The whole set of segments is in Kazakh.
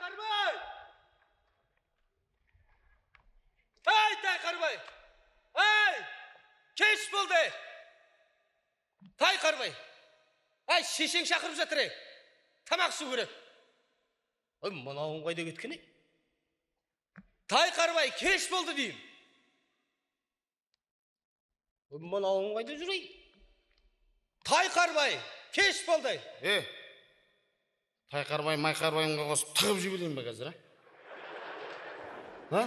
Tayqarbay! Ey Tayqarbay! Ey! Kech bo'ldi. Tayqarbay! Ay, sheshing chaqirib жатыр. Tamoq suv kerak. Oy, manavun qayda ketken? Tayqarbay, kech bo'ldi deyim. Oy, manavun qayda жүрey? Tayqarbay, kech bo'ldi. Tayqarbay, mayqarbayымға қосып тығып жіберейін бе қазір, а?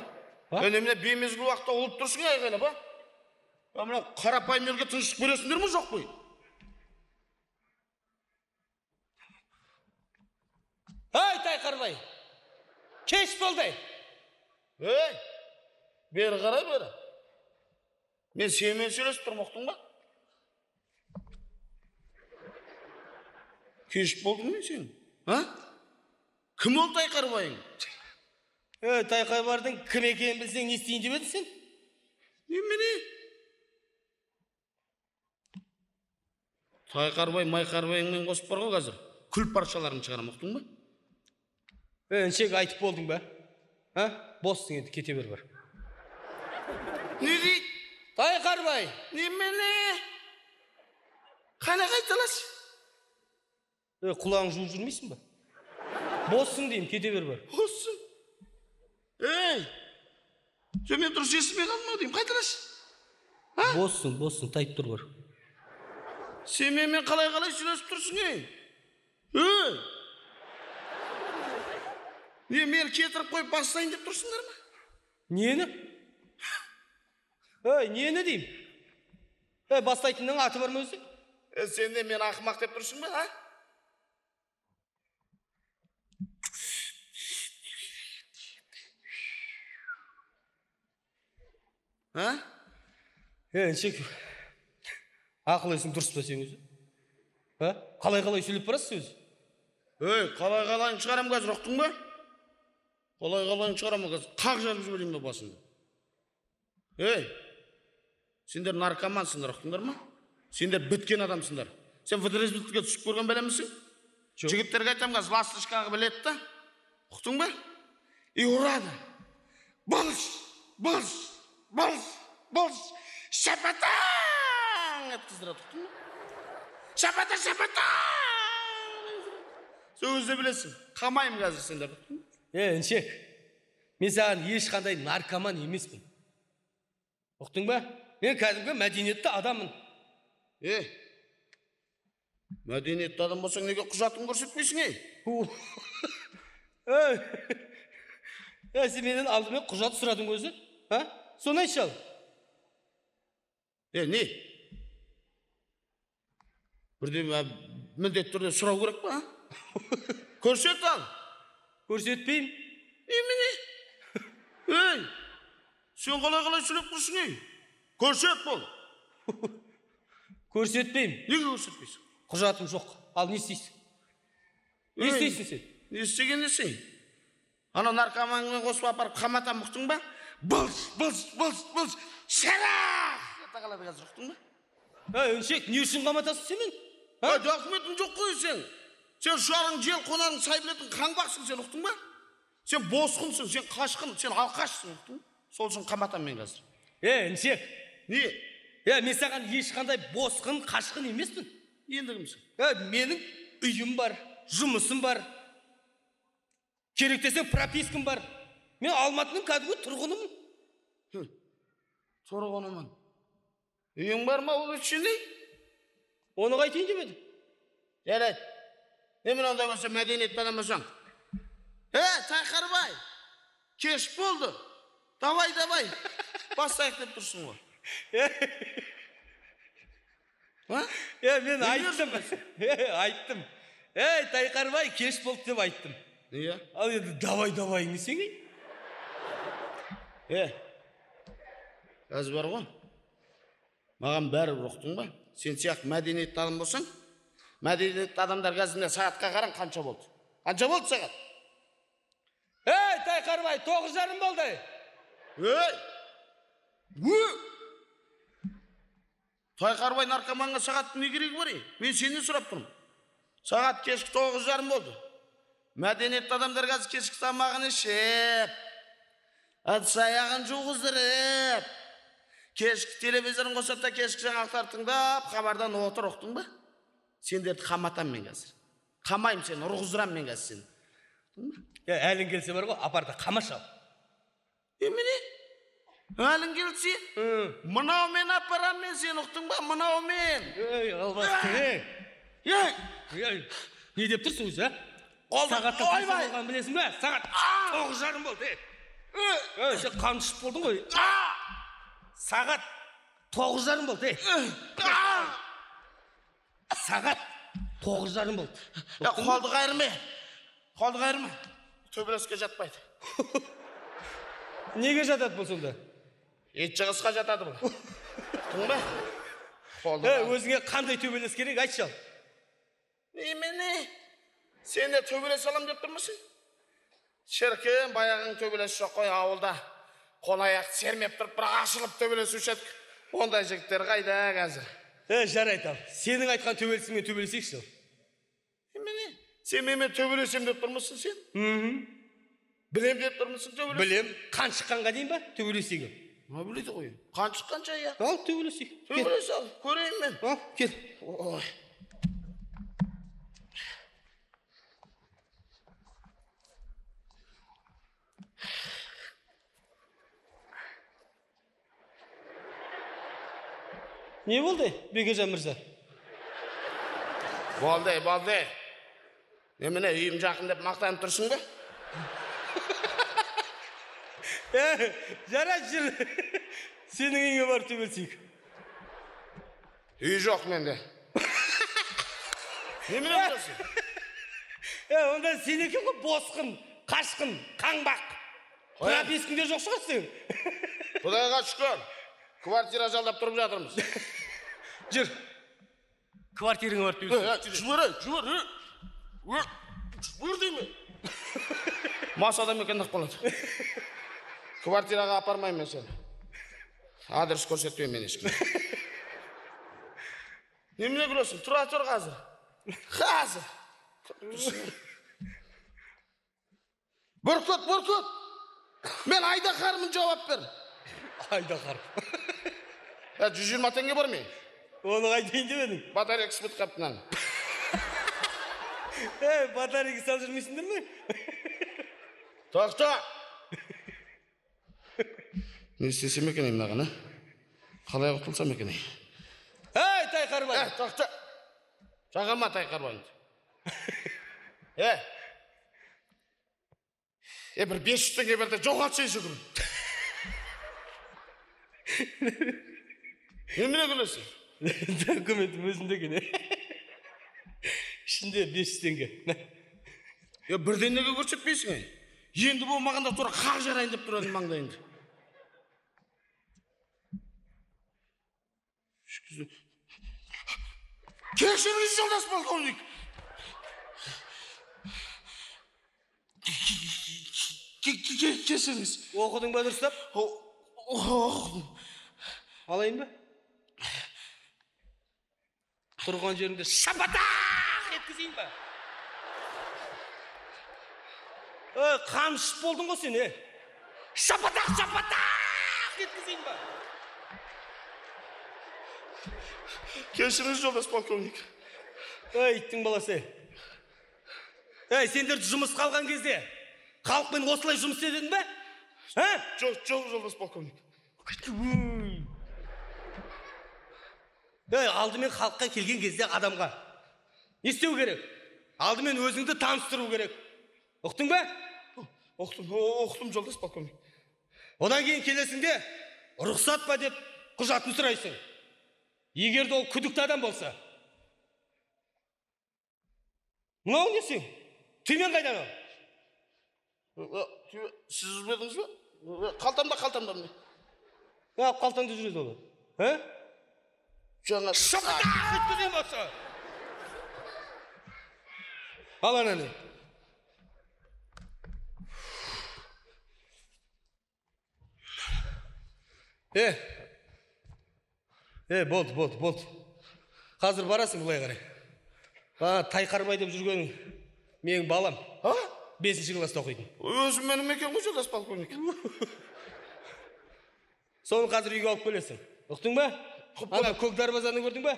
Міне беймезгіл уақытта олып тұрсың айғайлап, а? Мына қарапайым елге тыныштық бересіңдер ме, жоқ қой? Ей, Tayqarbay! Kech bo'ldi. Бері қарай, бері. Мен сенімен сөйлесіп тұрмақтың ба? Кеш болдың мен сен? Кім ол Tayqarbayың? Tayqarbайдың кім екенін білсең не істейін деп едің сен? Немене? Tayqarbay, майқарбайыңмен қосып бар ғой қазір. Күл паршаларын шығарам, ұқтың ба? Шек айтып болдың ба? Боссың енді, кете бер бар. Не дейді? Tayqarbay! Немене? Қана қайталас? Құлағың жуып жүрмейсің ба? Боссың деймін, кете бер бар. Боссың? Мен дұрыс естімей қалдым ау деймін, қайталас? Боссың, тайып тұр бар. Сен менімен қалай сөйлесіп тұрсың, Мені кетіріп қойып бастайын деп тұрсыңдар ма? Нені? Нені деймін? Бастайтынның аты бар ма өзі? Сен де мен ақымақ деп тұрсың ба, Шек, ақыл есің дұрыс па сен өзі? Қалай сөйлеп барасыз өзі? Қалай шығарам қазір, ұқтың ба? Қалай шығарам қазір, қақ жарып жіберейін бе басында? Сендер наркомансыңдар, ұқтыңдар ма? Сендер біткен адамсыңдар. Сен фоторезвитке түсіп көрген білемісің? Жігіттерге айтам қазір, ластышқаға біледі да? Ұқтың ба? И ұрады. Болш! Шапатаң! Еткіздіреді, ұқтың ба? Шапатаң! Сөзді білесің. Қамайым қазір сендер, ұқтың ба? Шек, мен саған ешқандай наркоман емеспін. Ұқтың ба? Мен кәдімгі мәдениетті адаммын. Мәдениетті адам болсаң, неге құжатын көрсетпейсің, Сен менен алдымен құжат сұрадың өзі? Соны айтшы ал. Не? Бірде міндетті түрде сұрау керек па? Көрсет ал. Көрсетпеймін. Немене? Сен қалай сөйлеп тұрсың, Көрсет бол. Көрсетпеймін. Неге көрсетпейсің? Құжатым жоқ. Ал не істейсің? Не істейсің сен? Не істеген несің? Ана наркоманмен қосып апарып қаматам, ұқтың ба? Бұлш! Шарақ! Қалады қазір, ұқтың ба? Шек, не үшін қаматасың сен мен? Документің жоқ қой сен. Сен шуарың жел қонарың сай білетін қаңбақсың сен, ұқтың ба? Сен босқынсың, сен қашқын, сен алқашсың, ұқтың? Сол үшін қаматам мен қазір. Шек. Не? Мен саған ешқандай босқын, қашқын емеспін. Енді кімсің? Менің үйім бар, жұмысым бар. Керек десең пропискам бар. Мен Алматының кәдімгі тұрғынымын. Тұрғынымын. Үйің бар ма ол ішінде? Оны қайтейін деп едім. Жарайды. Немен ондай болса мәдениетті адам болсаң. Tayqarbay, кеш болды. Давай. Бастайық деп тұрсың ғой. Мен айттым. Tayqarbay, кеш болды деп айттым. Ал енді давай не сеңей? Қазір бар ғой. Маған бәрі ұқтың ба? Сен сияқты мәдениетті адам болсаң, мәдениетті адамдар қазір сағатқа қараң қанша болды? Қанша болды сағат? Tayqarbay, 9:30 болды. Tayqarbay наркоманға сағаттың не керегі бар? Мен сенен сұрап тұрмын. Сағат кешкі 9:30 болды. Мәдениетті адамдар қазір кешкі тамағын ішіп, ыдыс аяғын жуғыздырып, кешкі телевизорын қосып та кешкі жаңалықтар тыңдап, хабардан отыр, ұқтың ба? Сендерді қаматам мен қазір. Қамайым сені, ұрғыздырам мен қазір сені. Әлің келсе бар ғой, апарда қамаш ал. Міне? Әлің келсе? Мынау мен апарам мен сені, ұқтың ба? Мынау мен. Албастың, не деп тұрсың өзі, Сағатта қанша болғанын білесің бе? Сағат 9:30 болды. Сен қан ішіп болдың ғой. Сағат 9:30 болды. Сағат 9:30 болды. Қолды қайырме. Қолды қайырме. Төбелеске жатпайды. Неге жатады бұл сонда? Ет жағысқа жатады бұл. Тұң ба? Өзіңе қандай төбелес керек, айтшы ал. Немене? Сен де төбелес алам деп тұрмысың? Шіркін, баяғың төбелес жоқ қой ауылда. Қол-аяқ сермеп тұрып, бір ашылып төбелесуші едік. Ондай жігіттер қайда қазір? Жарайды ал. Сенің айтқан төбелесіңмен төбелесейікші. Немене? Сен менімен төбелесем деп тұрмысың сен? Білем деп тұрмысың төбелес? Білем. Қан шыққанға дейін ба? Төбелесейік. Ма біледі ғой. Қан шыққанша я. Ал, төбелесейік. Төбелес ал, көрейін мен. Ал, кел. Ой. Не болды, Бекежан мырза? Болды. Немене үйім жақын деп мақтанып тұрсың ба? Жарайды жүр. Сенің үйіңе барып төбелесейік. Үй жоқ менде. Немене тұрсың? Онда сен екен ғой босқын, қашқын, қаңбақ. Пропискіңде жоқ шығар сен. Құдайға шүкір. Квартира жалдап тұрып жатырмыз. Жүр. Квартираңа барып төбелесейік. Жүр дейме. Мас адам екендік болады. Квартираға апармайым мен сені. Адрес көрсетпейм мен ешкім. Немене күлесің? Тұра тұр қазір. Бүркіт. Мен айдақармын, жауап бер. Айдақар. 120 теңге бар ме? Оны қайтайын деп едің? Батарейкасы бітіп қаптынан. Батарейка салып жүрмейсіңдер ме? Тоқта! Не істесем екен мынаған, қалай құтылсам екен? Тайқарбай! Тоқта! Жағалма Тайқарбайыңды. Бір 500 теңге берді, жоғатшы жүгірін. Немене күлесің? Документім өзімде екен. Ішінде 500 теңге. Бірдеңеге көрсетпейсің. Енді болмағанда тұра қақ жарайын деп тұратын маңдайыңды. Кешіріңіз, жолдас полковник. Кешіріңіз. Оқыдың ба дұрыстап? Оқыдым. Алайын ба? Тұрған жеріңде шапатақ еткізейін ба? Қамшып болдың ғой сен, Шапатақ еткізейін ба? Кешіріңіз, жолдас полковник. Иттің баласы. Сендерді жұмыс қалған кезде халықпен осылай жұмыс едің бе? Жоқ, жолдас полковник. Алдымен халыққа келген кезде адамға не істеу керек? Алдымен өзіңді таныстыру керек. Ұқтың ба? Ұқтым, жолдас полковник. Одан кейін келесіңде рұқсат па деп құжатын сұрайсың. Егер де ол күдікті адам болса. Мынау не сен? Түймен қайдан ол? Сіз үзбедіңіз бе? Қалтамда міне. Қалтаңда жүреді оны. Жаңа шапатақ еткізейін болса. Ал ананы. Болды. Қазір барасың бұлай қарай. Тайқарбай деп жүргенің менің балам. 5-ші класста оқитын. Өзім менің екен ғой жолдас полковник. Соны қазір үйге алып келесің. Ұқтың ба? Ана көк дарбазаны көрдің ба?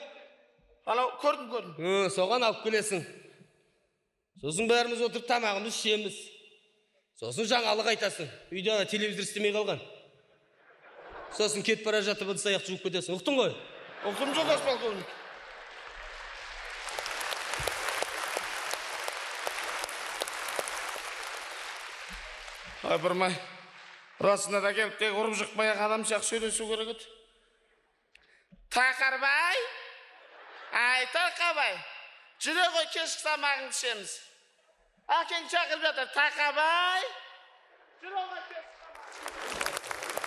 Анау көрдім. Соған алып келесің. Сосын бәріміз отырып тамағымыз ішеміз. Сосын жаңалық айтасың. Үйде телевизор істемей қалған. Сосын кетіп бара жатып ыдыс аяқ жуып кетесің. Ұқтың ғой? Ұқтым жолдас полковник. Айбырмай, расында да келіп тек ұрып жықпай адам сияқты сөйлесу керек еді. Тақарбай, Тақабай, жүре ғой кешкі тамағын ішеміз. Әкең шақырып жатыр, Тақабай, жүре ғой кешкі тамағын.